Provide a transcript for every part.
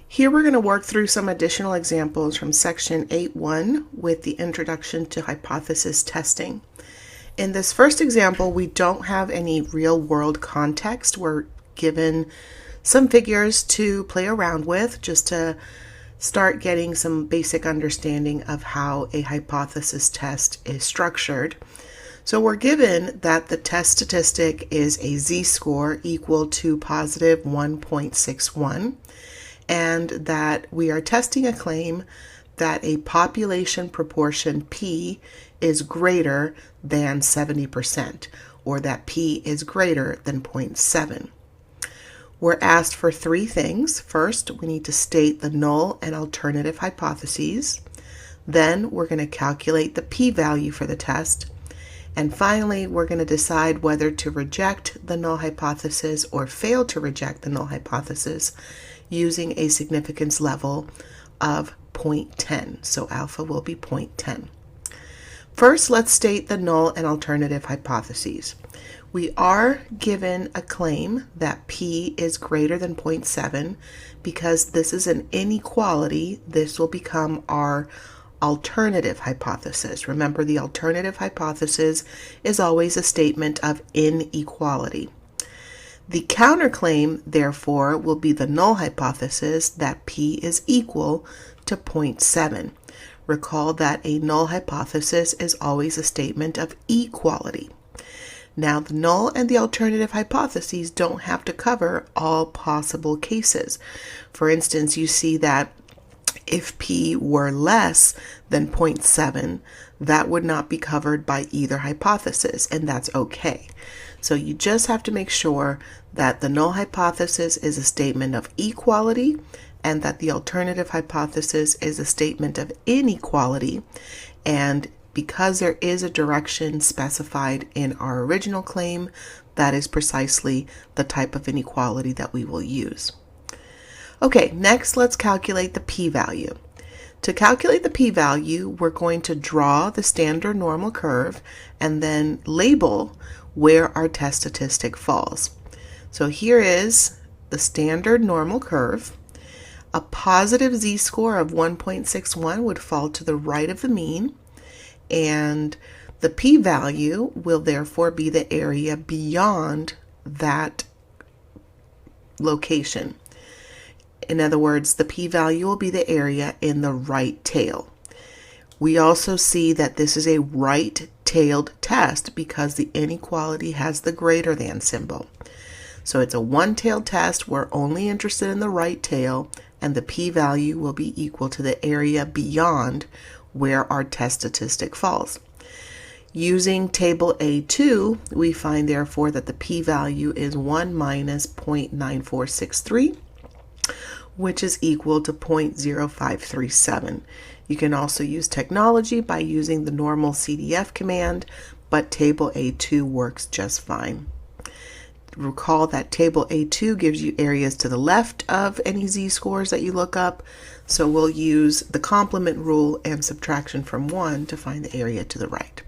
Here we're going to work through some additional examples from section 8.1 with the introduction to hypothesis testing. In this first example, we don't have any real-world context. We're given some figures to play around with just to start getting some basic understanding of how a hypothesis test is structured. So we're given that the test statistic is a z-score equal to positive 1.61, and that we are testing a claim that a population proportion P is greater than 70%, or that P is greater than 0.7. We're asked for three things. First, we need to state the null and alternative hypotheses. Then we're going to calculate the p-value for the test. And finally, we're going to decide whether to reject the null hypothesis or fail to reject the null hypothesis using a significance level of 0.10. So alpha will be 0.10. First, let's state the null and alternative hypotheses. We are given a claim that P is greater than 0.7 because this is an inequality. This will become our alternative hypothesis. Remember, the alternative hypothesis is always a statement of inequality. The counterclaim, therefore, will be the null hypothesis that P is equal to 0.7. Recall that a null hypothesis is always a statement of equality. Now, the null and the alternative hypotheses don't have to cover all possible cases. For instance, you see that if P were less than 0.7, that would not be covered by either hypothesis, and that's okay. So you just have to make sure that the null hypothesis is a statement of equality and that the alternative hypothesis is a statement of inequality. And because there is a direction specified in our original claim, that is precisely the type of inequality that we will use. Okay, next let's calculate the p-value. To calculate the p-value, we're going to draw the standard normal curve and then label where our test statistic falls. So here is the standard normal curve. A positive z-score of 1.61 would fall to the right of the mean, and the p-value will therefore be the area beyond that location. In other words, the p-value will be the area in the right tail. We also see that this is a right-tailed test because the inequality has the greater than symbol. So it's a one-tailed test. We're only interested in the right tail, and the p-value will be equal to the area beyond where our test statistic falls. Using table A2, we find therefore that the p-value is 1 minus 0.9463, which is equal to 0.0537. You can also use technology by using the normal CDF command, but table A2 works just fine. Recall that table A2 gives you areas to the left of any z-scores that you look up, so we'll use the complement rule and subtraction from 1 to find the area to the right.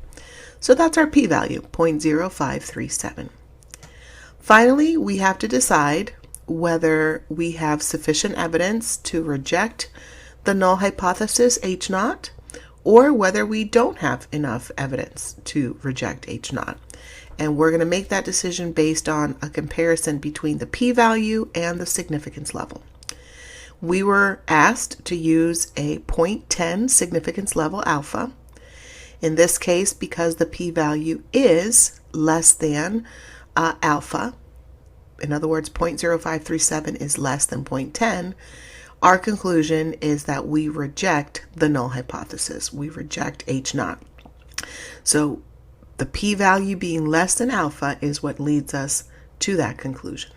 So that's our p-value, 0.0537. Finally, we have to decide whether we have sufficient evidence to reject the null hypothesis H0 or whether we don't have enough evidence to reject H0. And we're going to make that decision based on a comparison between the p-value and the significance level. We were asked to use a 0.10 significance level alpha. In this case, because the p-value is less than alpha, in other words, 0.0537 is less than 0.10, our conclusion is that we reject the null hypothesis. We reject H0. So the p-value being less than alpha is what leads us to that conclusion.